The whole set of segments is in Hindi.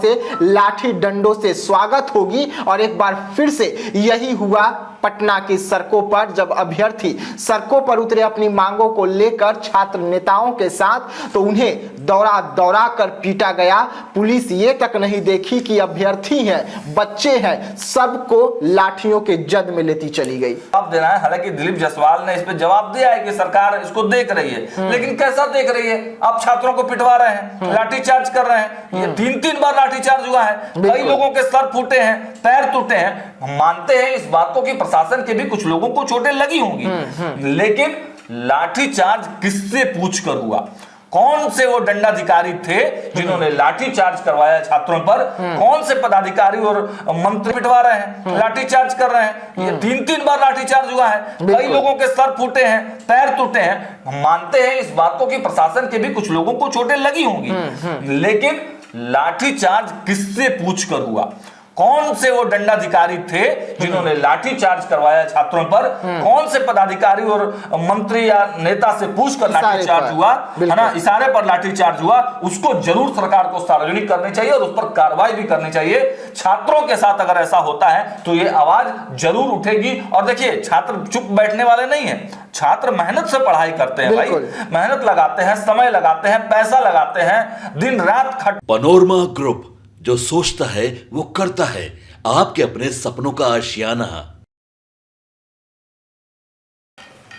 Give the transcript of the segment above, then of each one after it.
से लाठी डंडों से स्वागत होगी। और एक बार फिर से यही हुआ पटना की सड़कों पर, जब अभ्यर्थी सड़कों पर उतरे अपनी मांगों को लेकर छात्र नेताओं के साथ, तो उन्हें दौड़ा दौड़ा कर पीटा गया। पुलिस ये तक नहीं देखी कि अभ्यर्थी हैं, बच्चे हैं, सबको लाठियों के जद में लेती चली गई। जवाब देना है, हालांकि दिलीप जायसवाल ने इस पे जवाब दिया है कि सरकार इसको देख रही है, लेकिन कैसा देख रही है? आप छात्रों को पिटवा रहे हैं, लाठीचार्ज कर रहे हैं, ये 3-3 बार लाठीचार्ज हुआ है, कई लोगों के सर फूटे हैं, पैर टूटे हैं। हम मानते हैं इस बात को कि प्रशासन के भी कुछ लोगों को चोटें लगी होंगी, लेकिन लाठीचार्ज किससे पूछकर हुआ? कौन से वो दंडाधिकारी थे जिन्होंने लाठीचार्ज करवाया छात्रों पर? कौन से पदाधिकारी और मंत्री पिटवा रहे हैं, लाठीचार्ज कर रहे हैं? ये 3-3 बार लाठीचार्ज हुआ है, कई लोगों के सर फूटे हैं, पैर टूटे हैं। हम मानते हैं इस बात को कि प्रशासन के भी कुछ लोगों को चोटें लगी होंगी, लेकिन लाठीचार्ज किससे पूछकर हुआ? कौन से वो दंडाधिकारी थे जिन्होंने लाठीचार्ज करवाया छात्रों पर? कौन से पदाधिकारी और मंत्री या नेता से पूछकर लाठीचार्ज हुआ, है ना, इशारे पर लाठीचार्ज हुआ? उसको जरूर सरकार को सार्वजनिक करनी चाहिए और उस पर कार्रवाई भी करनी चाहिए। छात्रों के साथ अगर ऐसा होता है तो ये आवाज जरूर उठेगी। और देखिए, छात्र चुप बैठने वाले नहीं है, छात्र मेहनत से पढ़ाई करते हैं भाई, मेहनत लगाते हैं, समय लगाते हैं, पैसा लगाते हैं, दिन रात खट। पनोरमा ग्रुप, जो सोचता है वो करता है, आपके अपने सपनों का आशियाना।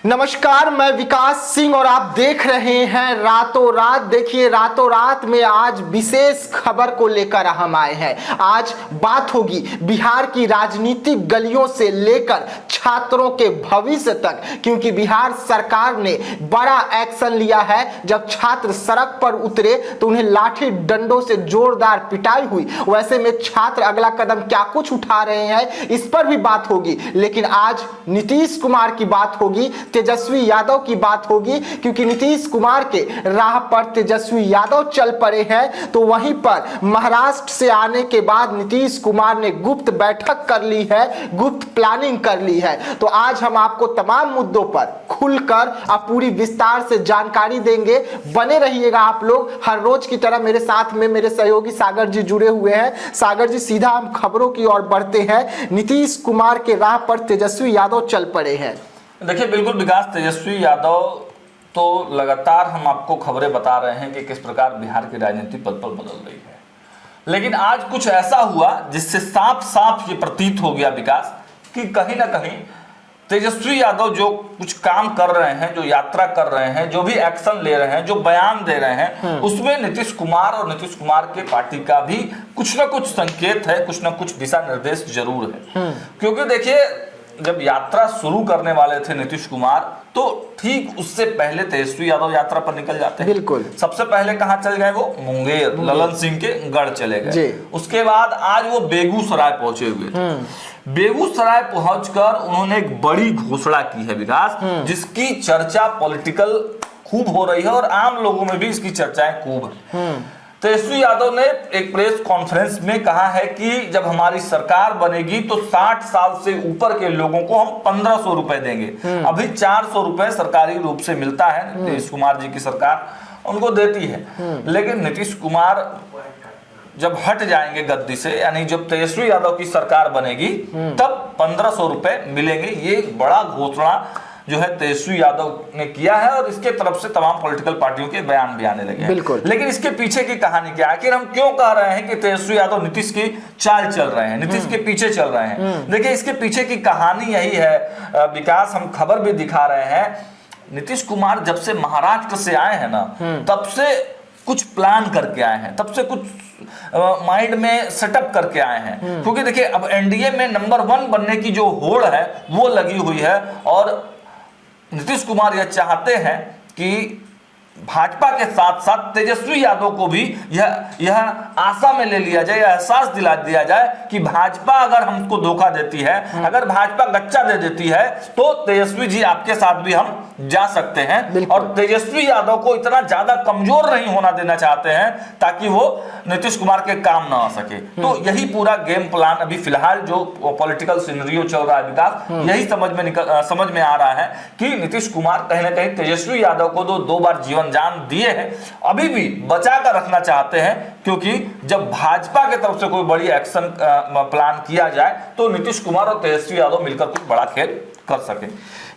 नमस्कार, मैं विकास सिंह और आप देख रहे हैं रातों रात। देखिए, रातों रात में आज विशेष खबर को लेकर हम आए हैं। आज बात होगी बिहार की राजनीतिक गलियों से लेकर छात्रों के भविष्य तक, क्योंकि बिहार सरकार ने बड़ा एक्शन लिया है। जब छात्र सड़क पर उतरे तो उन्हें लाठी डंडों से जोरदार पिटाई हुई। वैसे में छात्र अगला कदम क्या कुछ उठा रहे हैं, इस पर भी बात होगी। लेकिन आज नीतीश कुमार की बात होगी, तेजस्वी यादव की बात होगी, क्योंकि नीतीश कुमार के राह पर तेजस्वी यादव चल पड़े हैं। तो वहीं पर महाराष्ट्र से आने के बाद नीतीश कुमार ने गुप्त बैठक कर ली है, गुप्त प्लानिंग कर ली है। तो आज हम आपको तमाम मुद्दों पर खुलकर पूरी विस्तार से जानकारी देंगे। बने रहिएगा आप लोग। हर रोज की तरह मेरे साथ में मेरे सहयोगी सागर जी जुड़े हुए हैं। सागर जी, सीधा हम खबरों की ओर बढ़ते हैं। नीतीश कुमार के राह पर तेजस्वी यादव चल पड़े हैं। देखिए, बिल्कुल विकास, तेजस्वी यादव तो लगातार हम आपको खबरें बता रहे हैं कि किस प्रकार बिहार की राजनीति पल पल बदल रही है, लेकिन आज कुछ ऐसा हुआ जिससे साफ साफ ये प्रतीत हो गया विकास कि कहीं ना कहीं तेजस्वी यादव जो कुछ काम कर रहे हैं, जो यात्रा कर रहे हैं, जो भी एक्शन ले रहे हैं, जो बयान दे रहे हैं, उसमें नीतीश कुमार और नीतीश कुमार के पार्टी का भी कुछ ना कुछ संकेत है, कुछ ना कुछ दिशा निर्देश जरूर है। क्योंकि देखिए, जब यात्रा शुरू करने वाले थे नीतीश कुमार, तो ठीक उससे पहले तेजस्वी यादव यात्रा पर निकल जाते हैं। बिल्कुल। सबसे पहले कहां चल गए वो? मुंगेर, ललन सिंह के गढ़ चले गए। उसके बाद आज वो बेगूसराय पहुंचे हुए थे। बेगूसराय पहुंचकर उन्होंने एक बड़ी घोषणा की है विकास, जिसकी चर्चा पॉलिटिकल खूब हो रही है और आम लोगों में भी इसकी चर्चाएं खूब है। तेजस्वी यादव ने एक प्रेस कॉन्फ्रेंस में कहा है कि जब हमारी सरकार बनेगी तो 60 साल से ऊपर के लोगों को हम 1500 रुपए देंगे। अभी 400 रुपए सरकारी रूप से मिलता है, नीतीश कुमार जी की सरकार उनको देती है। लेकिन नीतीश कुमार जब हट जाएंगे गद्दी से, यानी जब तेजस्वी यादव की सरकार बनेगी, तब 1500 रुपए मिलेंगे। ये एक बड़ा घोषणा जो है तेजस्वी यादव ने किया है और इसके तरफ से तमाम पॉलिटिकल पार्टियों के बयान भी आने लगे हैं। लेकिन इसके पीछे की कहानी क्या है? आखिर हम क्यों कह रहे हैं कि तेजस्वी यादव नीतीश की चाल चल रहे हैं, नीतीश के पीछे चल रहे हैं? देखिए, इसके पीछे की कहानी यही है विकास, हम खबर भी दिखा रहे हैं। नीतीश कुमार जब से महाराष्ट्र से आए हैं ना, तब से कुछ प्लान करके आए हैं, तब से कुछ माइंड में सेटअप करके आए हैं। क्योंकि देखिए, अब एनडीए में नंबर 1 बनने की जो होड़ है वो लगी हुई है और नीतीश कुमार यह चाहते हैं कि भाजपा के साथ साथ तेजस्वी यादव को भी यह आशा में ले लिया जाए, एहसास दिला दिया जाए कि भाजपा अगर हमको धोखा देती है, अगर भाजपा गच्चा दे देती है, तो तेजस्वी जी आपके साथ भी हम जा सकते हैं। और तेजस्वी यादव को इतना ज्यादा कमजोर नहीं होना देना चाहते हैं ताकि वो नीतीश कुमार के काम ना आ सके। तो यही पूरा गेम प्लान अभी फिलहाल जो पॉलिटिकल सिनेरियो चल रहा है विकास, यही समझ में आ रहा है कि नीतीश कुमार कहीं ना कहीं तेजस्वी यादव को दो बार जीवन जीवन जान दिए हैं, अभी भी बचा कर रखना चाहते हैं, क्योंकि जब भाजपा की तरफ से कोई बड़ी एक्शन प्लान किया जाए तो नीतीश कुमार और तेजस्वी यादव मिलकर कुछ बड़ा खेल कर सके।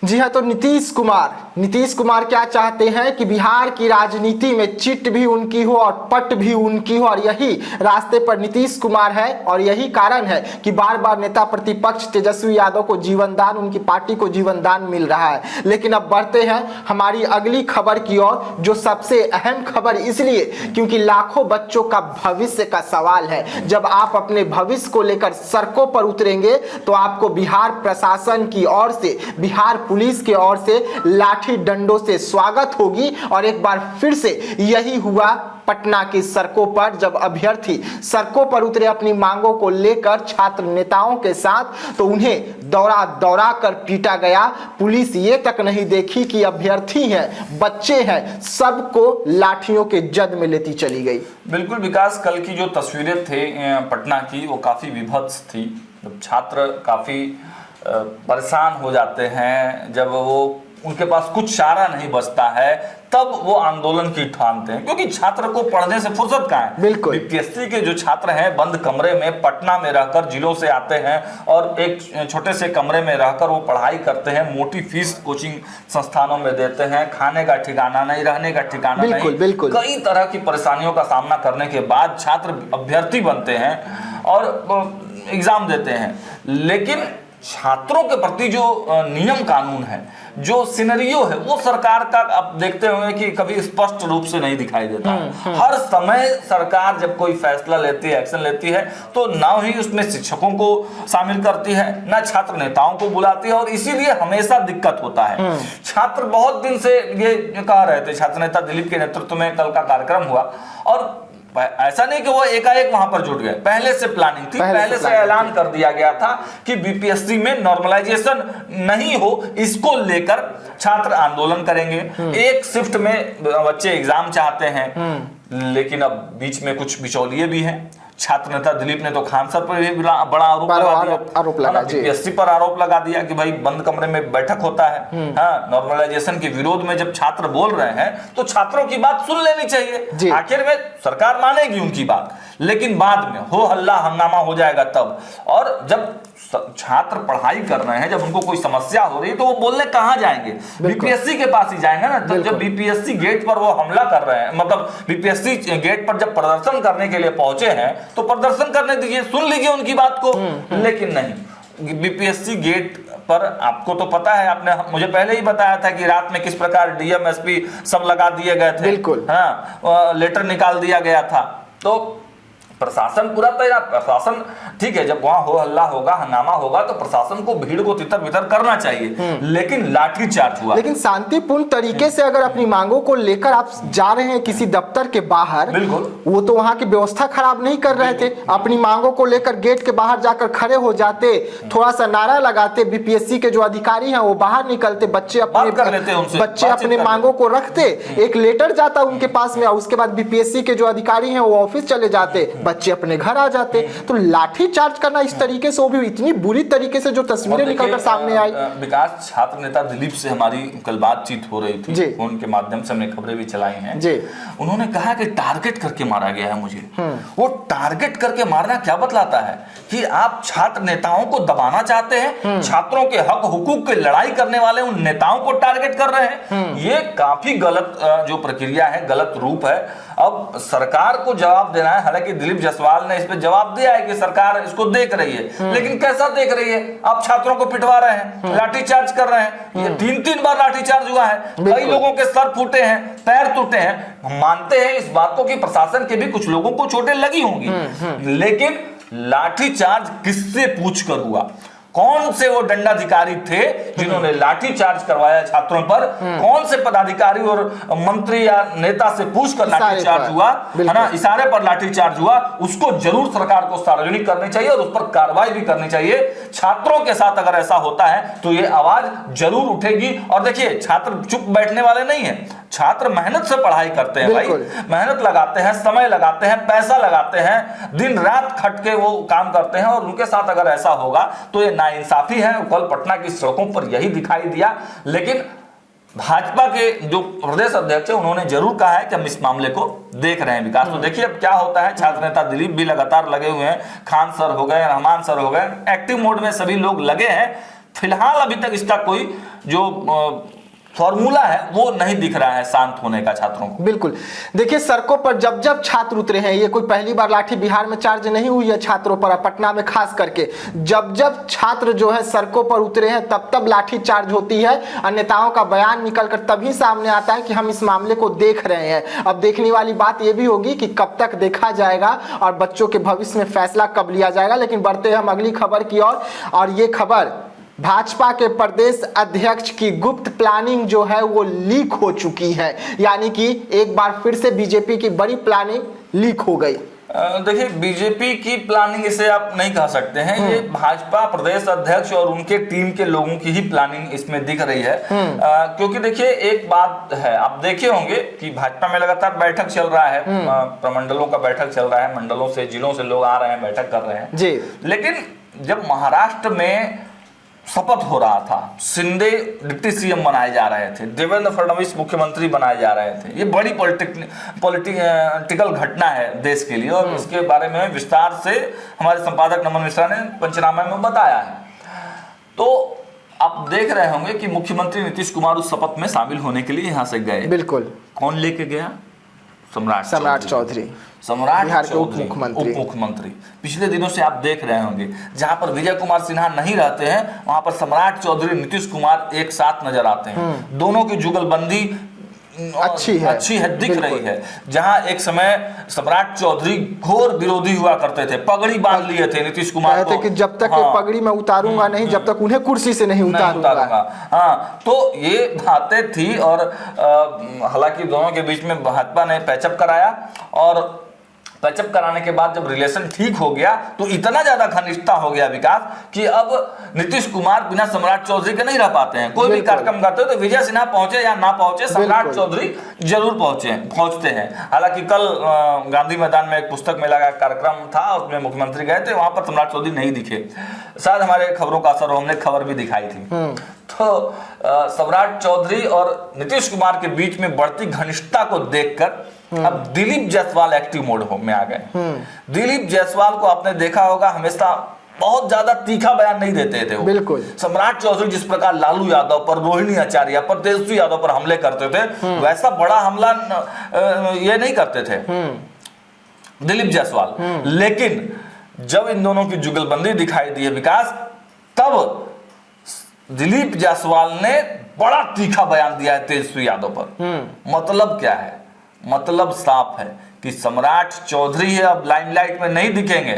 जी हाँ, तो नीतीश कुमार क्या चाहते हैं कि बिहार की राजनीति में चिट भी उनकी हो और पट भी उनकी हो, और यही रास्ते पर नीतीश कुमार है और यही कारण है कि बार बार नेता प्रतिपक्ष तेजस्वी यादव को जीवनदान, उनकी पार्टी को जीवनदान मिल रहा है। लेकिन अब बढ़ते हैं हमारी अगली खबर की ओर, जो सबसे अहम खबर इसलिए क्योंकि लाखों बच्चों का भविष्य का सवाल है। जब आप अपने भविष्य को लेकर सड़कों पर उतरेंगे तो आपको बिहार प्रशासन की ओर से, बिहार पुलिस की ओर से लाठी डंडों से स्वागत होगी। और एक बार फिर से यही हुआ पटना की सड़कों पर, जब अभ्यर्थी सड़कों पर उतरे अपनी मांगों को लेकर छात्र नेताओं के साथ, तो उन्हें दौड़ा दौड़ा कर पीटा गया। पुलिस ये तक नहीं देखी कि अभ्यर्थी हैं, बच्चे हैं, सबको लाठियों के जद में लेती चली गई। बिल्कुल विकास, कल की जो तस्वीरें थे पटना की वो काफी विभत्स थी। जब छात्र काफी परेशान हो जाते हैं, जब वो उनके पास कुछ चारा नहीं बचता है, तब वो आंदोलन की ठानते हैं, क्योंकि छात्र को पढ़ने से फुर्सत कहाँ है। बिल्कुल। बीपीएससी के जो छात्र हैं बंद कमरे में पटना में रहकर जिलों से आते हैं और एक छोटे से कमरे में रहकर वो पढ़ाई करते हैं, मोटी फीस कोचिंग संस्थानों में देते हैं, खाने का ठिकाना नहीं, रहने का ठिकाना नहीं, बिल्कुल। कई तरह की परेशानियों का सामना करने के बाद छात्र अभ्यर्थी बनते हैं और एग्जाम देते हैं। लेकिन छात्रों के प्रति जो नियम कानून है, जो सिनेरियो है, वो सरकार का आप देखते होंगे कि कभी स्पष्ट रूप से नहीं दिखाई देता। हर समय सरकार जब कोई फैसला लेती है, एक्शन लेती है, तो ना ही उसमें शिक्षकों को शामिल करती है, ना छात्र नेताओं को बुलाती है, और इसीलिए हमेशा दिक्कत होता है। छात्र बहुत दिन से ये कह रहे थे, छात्र नेता दिलीप के नेतृत्व में कल का कार्यक्रम हुआ, और ऐसा नहीं कि वो एकाएक वहां पर जुट गए, पहले से प्लानिंग थी, पहले से ऐलान कर दिया गया था कि बीपीएससी में नॉर्मलाइजेशन नहीं हो, इसको लेकर छात्र आंदोलन करेंगे। एक शिफ्ट में बच्चे एग्जाम चाहते हैं, लेकिन अब बीच में कुछ बिचौलिए भी हैं। छात्र नेता दिलीप ने तो खान सर पर भी बड़ा आरोप लगा दिया, बीपीएससी पर आरोप लगा दिया कि भाई बंद कमरे में बैठक होता है। हाँ, नॉर्मलाइजेशन के विरोध में जब छात्र बोल रहे हैं तो छात्रों की बात सुन लेनी चाहिए। आखिर में सरकार मानेगी उनकी बात, लेकिन बाद में हो हल्ला हंगामा हो जाएगा तब। और जब छात्र पढ़ाई कर रहे हैं, जब उनको कोई समस्या हो रही है, तो वो बोलने कहां जाएंगे? बीपीएससी के पास ही जाएंगे ना। तो जब बीपीएससी गेट पर वो हमला कर रहे हैं, मतलब बीपीएससी गेट पर जब प्रदर्शन करने के लिए पहुंचे हैं, तो प्रदर्शन करने दीजिए, सुन लीजिए उनकी बात को। लेकिन नहीं, बीपीएससी गेट पर आपको तो पता है, आपने मुझे पहले ही बताया था कि रात में किस प्रकार डीएम एसपी सब लगा दिए गए थे। बिल्कुल। हाँ, लेटर निकाल दिया गया था। तो प्रशासन पूरा तैयार, प्रशासन ठीक है, जब वहां हो हल्ला होगा, हंगामा होगा, तो प्रशासन को भीड़ को तितर बितर करना चाहिए। लेकिन लाठी चार्ज हुआ। लेकिन शांतिपूर्ण तरीके से अगर अपनी मांगों को लेकर आप जा रहे हैं किसी दफ्तर के बाहर, बिल्कुल, वो तो वहां की व्यवस्था खराब नहीं कर रहे थे। अपनी मांगों को लेकर गेट के बाहर जाकर खड़े हो जाते, थोड़ा सा नारा लगाते, बीपीएससी के जो अधिकारी हैं वो बाहर निकलते, बच्चे अपने मांगों को रखते, एक लेटर जाता उनके पास में, उसके बाद बीपीएससी के जो अधिकारी हैं वो ऑफिस चले जाते, बच्चे अपने घर आ जाते। तो लाठी चार्ज करना इस तरीके से, वो भी इतनी बुरी तरीके से जो तस्वीरें निकलकर सामने आई। विकास, छात्र नेता दिलीप से हमारी कल बातचीत हो रही थी, फोन के माध्यम से हमने खबरें भी चलाई हैं। उन्होंने कहा कि टारगेट करके मारा गया है मुझे। वो टारगेट करके मारना क्या बतलाता है? कि आप छात्र नेताओं को दबाना चाहते हैं, छात्रों के हक हुकूक की लड़ाई करने वाले उन नेताओं को टारगेट कर रहे हैं। ये काफी गलत जो प्रक्रिया है, गलत रूप है। अब सरकार को जवाब देना है। हालांकि दिलीप जायसवाल ने इस पे जवाब दिया है कि सरकार इसको देख रही है, लेकिन कैसा देख रही है? आप छात्रों को पिटवा रहे हैं, लाठीचार्ज कर रहे हैं। ये 3-3 बार लाठीचार्ज हुआ है, कई लोगों के सर फूटे हैं, पैर टूटे हैं। हम मानते हैं इस बात को कि प्रशासन के भी कुछ लोगों को चोटें लगी होंगी, लेकिन लाठीचार्ज किससे पूछकर हुआ? कौन से वो दंडाधिकारी थे जिन्होंने लाठी चार्ज करवाया छात्रों पर? कौन से पदाधिकारी और मंत्री या नेता से पूछकर लाठी चार्ज हुआ, है ना, इशारे पर लाठी चार्ज हुआ? उसको जरूर सरकार को सार्वजनिक करनी चाहिए और उस पर कार्रवाई भी करनी चाहिए। छात्रों के साथ अगर ऐसा होता है तो ये आवाज जरूर उठेगी। और देखिए, छात्र चुप बैठने वाले नहीं है, छात्र मेहनत से पढ़ाई करते हैं भाई, मेहनत लगाते हैं, समय लगाते हैं, पैसा लगाते हैं, दिन रात खट के वो काम करते हैं। और उनके साथ अगर ऐसा होगा तो ये नाइंसाफी है। कल पटना की सड़कों पर यही दिखाई दिया। लेकिन भाजपा के जो प्रदेश अध्यक्ष है उन्होंने जरूर कहा है कि हम इस मामले को देख रहे हैं विकास। तो देखिए अब क्या होता है। छात्र नेता दिलीप भी लगातार लगे हुए हैं, खान सर हो गए, रहमान सर हो गए, एक्टिव मोड में सभी लोग लगे हैं। फिलहाल अभी तक इसका कोई जो फॉर्मूला है वो नहीं दिख रहा है शांत होने का छात्रों को। बिल्कुल, देखिए सड़कों पर जब जब छात्र उतरे हैं, ये कोई पहली बार लाठी बिहार में चार्ज नहीं हुई है छात्रों पर, पटना में खास करके जब जब छात्र जो है सड़कों पर उतरे हैं तब तब लाठी चार्ज होती है और नेताओं का बयान निकलकर तभी सामने आता है कि हम इस मामले को देख रहे हैं। अब देखने वाली बात यह भी होगी कि कब तक देखा जाएगा और बच्चों के भविष्य में फैसला कब लिया जाएगा। लेकिन बढ़ते हम अगली खबर की ओर, और ये खबर भाजपा के प्रदेश अध्यक्ष की गुप्त प्लानिंग जो है वो लीक हो चुकी है, यानी कि एक बार फिर से बीजेपी की बड़ी प्लानिंग लीक हो गई। देखिए बीजेपी की प्लानिंग इसे आप नहीं कह सकते हैं, ये भाजपा प्रदेश अध्यक्ष और उनके टीम के लोगों की ही प्लानिंग इसमें दिख रही है। क्योंकि देखिए एक बात है, आप देखे होंगे कि भाजपा में लगातार बैठक चल रहा है, प्रमंडलों का बैठक चल रहा है, मंडलों से जिलों से लोग आ रहे हैं, बैठक कर रहे हैं जी। लेकिन जब महाराष्ट्र में शपथ हो रहा था, शिंदे डिप्टी सीएम बनाए जा रहे थे, देवेंद्र फडणवीस मुख्यमंत्री बनाए जा रहे थे, ये बड़ी पॉलिटिकल घटना है देश के लिए और इसके बारे में विस्तार से हमारे संपादक नमन मिश्रा ने पंचनामे में बताया है। तो आप देख रहे होंगे कि मुख्यमंत्री नीतीश कुमार उस शपथ में शामिल होने के लिए यहाँ से गए। बिल्कुल। कौन लेके गया? सम्राट चौधरी, बिहार के उप मुख्यमंत्री। पिछले दिनों से आप देख रहे होंगे जहां पर विजय कुमार सिन्हा नहीं रहते हैं वहां पर सम्राट चौधरी, नीतीश कुमार एक साथ नजर आते हैं। दोनों की जुगलबंदी अच्छी है, दिख रही है। जहां एक समय सम्राट चौधरी घोर विरोधी हुआ करते थे, पगड़ी बांध लिए थे नीतीश कुमार को कि जब तक पगड़ी मैं उतारूंगा नहीं, जब तक उन्हें कुर्सी से नहीं उतारूंगा। हाँ, तो ये बातें थी और हालांकि दोनों के बीच में भाजपा ने पैचअप कराया और पैचअप कराने के बाद जब रिलेशन ठीक हो गया तो इतना ज्यादा घनिष्ठता हो गया विकास कि अब नीतीश कुमार बिना सम्राट चौधरी के नहीं रह पाते हैं। कोई भी कार्यक्रम करते हो तो विजय सिन्हा पहुंचे या ना पहुंचे, सम्राट चौधरी जरूर पहुंचते हैं। हालांकि कल गांधी मैदान में एक पुस्तक मेला का कार्यक्रम था, उसमें मुख्यमंत्री गए थे, वहां पर सम्राट चौधरी नहीं दिखे। शायद हमारे खबरों का असर हो, हमने खबर भी दिखाई थी। तो सम्राट चौधरी और नीतीश कुमार के बीच में बढ़ती घनिष्ठता को देखकर अब दिलीप जायसवाल एक्टिव मोड में आ गए। दिलीप जायसवाल को आपने देखा होगा हमेशा बहुत ज्यादा तीखा बयान नहीं देते थे वो। बिल्कुल। सम्राट चौधरी जिस प्रकार लालू यादव पर, रोहिणी आचार्य पर, तेजस्वी यादव पर हमले करते थे, वैसा बड़ा हमला ये नहीं करते थे दिलीप जायसवाल। लेकिन जब इन दोनों की जुगलबंदी दिखाई दी है विकास, तब दिलीप जायसवाल ने बड़ा तीखा बयान दिया है तेजस्वी यादव पर। मतलब क्या है? मतलब साफ है कि सम्राट चौधरी है अब लाइमलाइट में नहीं दिखेंगे।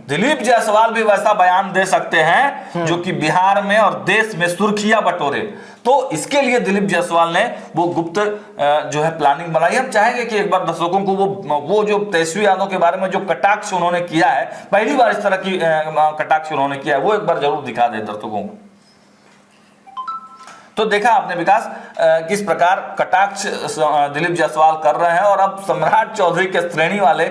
दिलीप जायसवाल भी वैसा बयान दे सकते हैं जो कि बिहार में और देश में सुर्खियां बटोरे। तो इसके लिए दिलीप जायसवाल ने वो गुप्त जो है प्लानिंग बनाई। हम चाहेंगे कि एक बार दर्शकों को वो जो तेजस्वी यादव के बारे में जो कटाक्ष उन्होंने किया है, पहली बार इस तरह की कटाक्ष उन्होंने किया है, वो एक बार जरूर दिखा दे दर्शकों को। तो देखा आपने विकास किस प्रकार कटाक्ष दिलीप जायसवाल कर रहे हैं और अब सम्राट चौधरी के श्रेणी वाले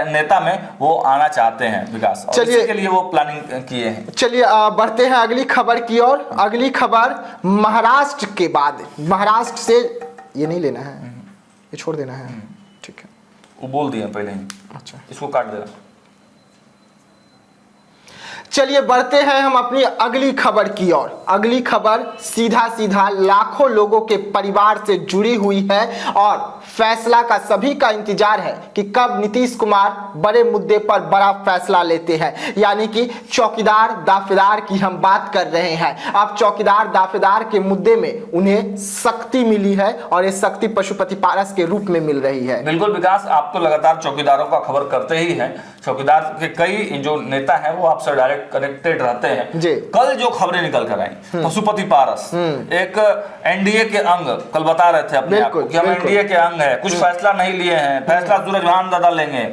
नेता में वो आना चाहते हैं विकास। चलिए के लिए वो प्लानिंग किए हैं। चलिए बढ़ते हैं अगली खबर की ओर। अगली खबर महाराष्ट्र के बाद, महाराष्ट्र से ये नहीं लेना है, ये छोड़ देना है, ठीक है, वो बोल दिए पहले ही। अच्छा, इसको काट देना। चलिए बढ़ते हैं हम अपनी अगली खबर की ओर। अगली खबर सीधा सीधा लाखों लोगों के परिवार से जुड़ी हुई है और फैसला का सभी का इंतजार है कि कब नीतीश कुमार बड़े मुद्दे पर बड़ा फैसला लेते हैं, यानी कि चौकीदार दाफेदार की हम बात कर रहे हैं। अब चौकीदार दाफेदार के मुद्दे में उन्हें शक्ति मिली है और ये शक्ति पशुपति पारस के रूप में मिल रही है। बिल्कुल विकास, आप तो लगातार चौकीदारों का खबर करते ही हैं। चौकीदार के कई जो नेता हैं वो आपसे डायरेक्ट कनेक्टेड रहते हैं जी। कल जो खबरें निकल कर आई, पशुपति पारस एक एनडीए के अंग, कल बता रहे थे अपने आप को कि हम एनडीए के अंग है, कुछ फैसला नहीं लिए हैं, फैसला सूरजभान दादा लेंगे।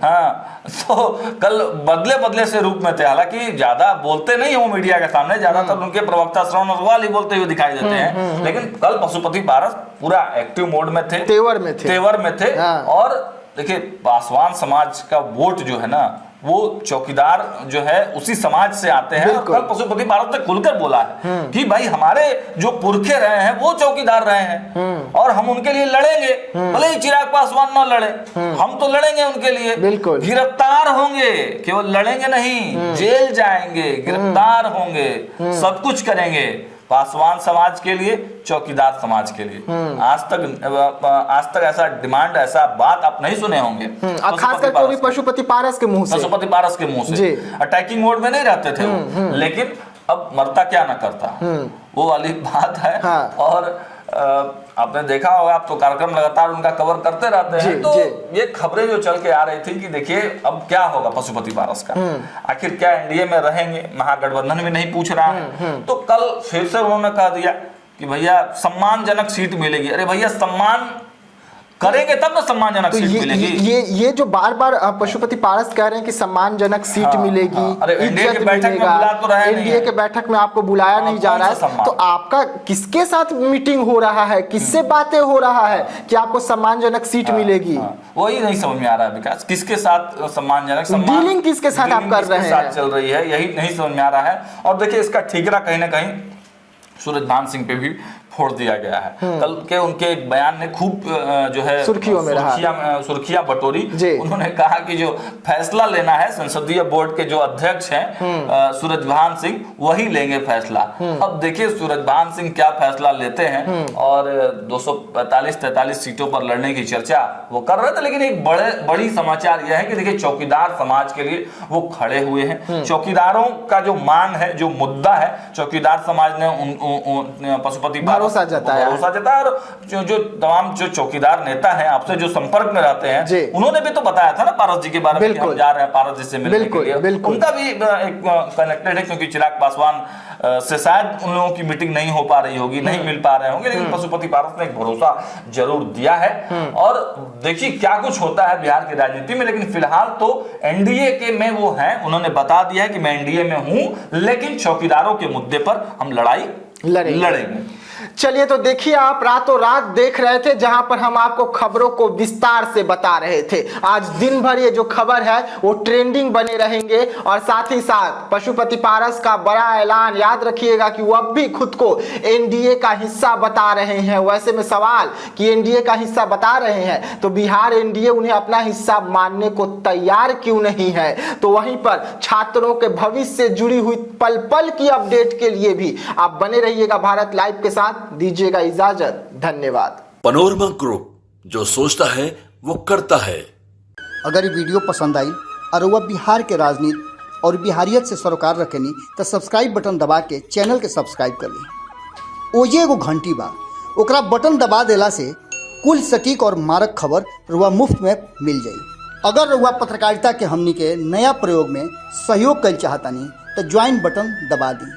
हाँ, तो कल बदले बदले से रूप में थे। हालांकि ज्यादा बोलते नहीं हो मीडिया के सामने, ज्यादातर उनके प्रवक्ता श्रवण अग्रवाल ही बोलते हुए दिखाई देते हैं, लेकिन कल पशुपति पारस पूरा एक्टिव मोड में थे, तेवर में थे। और देखिए पासवान समाज का वोट जो है ना वो चौकीदार जो है उसी समाज से आते हैं। और कल पशुपति पारस ने खुलकर बोला है कि भाई हमारे जो पुरखे रहे हैं वो चौकीदार रहे हैं और हम उनके लिए लड़ेंगे, भले ही चिराग पासवान ना लड़े, हम तो लड़ेंगे उनके लिए। गिरफ्तार होंगे, केवल लड़ेंगे नहीं, जेल जाएंगे, गिरफ्तार होंगे, सब कुछ करेंगे पासवान समाज के लिए, चौकीदार समाज के लिए। आज तक ऐसा डिमांड, ऐसा बात आप नहीं सुने होंगे, खासकर पशुपति पारस के मुंह से। पशुपति पारस के मुंह से अटैकिंग मोड में नहीं रहते थे वो, लेकिन अब मरता क्या ना करता, वो वाली बात है। और आपने देखा होगा, आप तो कार्यक्रम लगातार उनका कवर करते रहते हैं, तो ये खबरें जो चल के आ रही थी कि देखिए अब क्या होगा पशुपति पारस का, आखिर क्या एनडीए में रहेंगे, महागठबंधन भी नहीं पूछ रहा है। तो कल फिर से उन्होंने कह दिया कि भैया सम्मानजनक सीट मिलेगी। अरे भैया सम्मान करेंगे तब ना सम्मानजनक सीट मिलेगी। ये जो बार बार पशुपति पारस कह रहे हैं कि सम्मानजनक सीट मिलेगी, एनडीए के बैठक में बुला तो रहे नहीं, एनडीए के बैठक में आपको बुलाया नहीं जा रहा है, तो आपका किसके साथ मीटिंग हो रहा है, किससे बातें हो रहा है कि आपको सम्मानजनक सीट मिलेगी? वही नहीं समझ में आ रहा है विकास, किसके साथ सम्मानजनक, डीलिंग किसके साथ आप कर रहे हैं, चल रही है, यही नहीं समझ में आ रहा है। और देखिए इसका ठीकरा कहीं ना कहीं सूरजभान सिंह पे भी फोड़ दिया गया है। कल के उनके एक बयान ने खूब जो है सुर्खियां बटोरी। उन्होंने कहा कि जो फैसला लेना है, संसदीय बोर्ड के जो अध्यक्ष हैं सूरजभान सिंह, वही लेंगे फैसला। अब देखिए सूरजभान सिंह क्या फैसला लेते हैं। और 245-43 सीटों पर लड़ने की चर्चा वो कर रहे थे, लेकिन एक बड़ी समाचार यह है कि देखिए चौकीदार समाज के लिए वो खड़े हुए हैं। चौकीदारों का जो मांग है, जो मुद्दा है, चौकीदार समाज ने पशुपति भरोसा जताया। और जो तमाम जो चौकीदार नेता हैं, आपसे जो संपर्क में रहते हैं, उन्होंने भी तो बताया था ना पारस जी के बारे में कि हम जा रहे हैं पारस जी से मिलने के लिए। उनका भी एक कनेक्टेड है, क्योंकि चिराग पासवान से शायद उन लोगों की मीटिंग नहीं हो पा रही होगी, नहीं मिल पा रहे होंगे, लेकिन पशुपति पारस ने एक भरोसा जरूर दिया है। और देखिए क्या कुछ होता है बिहार की राजनीति में, लेकिन फिलहाल तो एनडीए के में वो हैं, उन्होंने बता दिया है कि मैं एनडीए में हूं, लेकिन चौकीदारों के मुद्दे पर हम लड़ाई लड़ेंगे। चलिए, तो देखिए आप रातों रात देख रहे थे, जहां पर हम आपको खबरों को विस्तार से बता रहे थे। आज दिन भर ये जो खबर है वो ट्रेंडिंग बने रहेंगे। और साथ ही साथ पशुपति पारस का बड़ा ऐलान, याद रखिएगा कि वो अब भी खुद को एनडीए का हिस्सा बता रहे हैं। वैसे में सवाल कि एनडीए का हिस्सा बता रहे हैं तो बिहार एनडीए उन्हें अपना हिस्सा मानने को तैयार क्यों नहीं है? तो वहीं पर छात्रों के भविष्य से जुड़ी हुई पल पल की अपडेट के लिए भी आप बने रहिएगा भारत लाइव के साथ। दीजिएगा इजाजत, धन्यवाद। पनोरमा ग्रुप, जो सोचता है वो करता है। अगर ये वीडियो पसंद आई और वह बिहार के राजनीति और बिहारियत से सरोकार रखेनी तो सब्सक्राइब बटन दबा के चैनल के सब्सक्राइब कर ली। ओजे एगो घंटी बा, ओकरा बटन दबा देला से कुल सटीक और मारक खबर रुआ मुफ्त में मिल जाई। अगर रुआ पत्रकारिता के हमनी के नया प्रयोग में सहयोग कर चाहतानी तो ज्वाइन बटन दबा दी।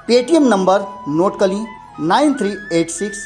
पेटीएम नंबर नोट कर ली 9386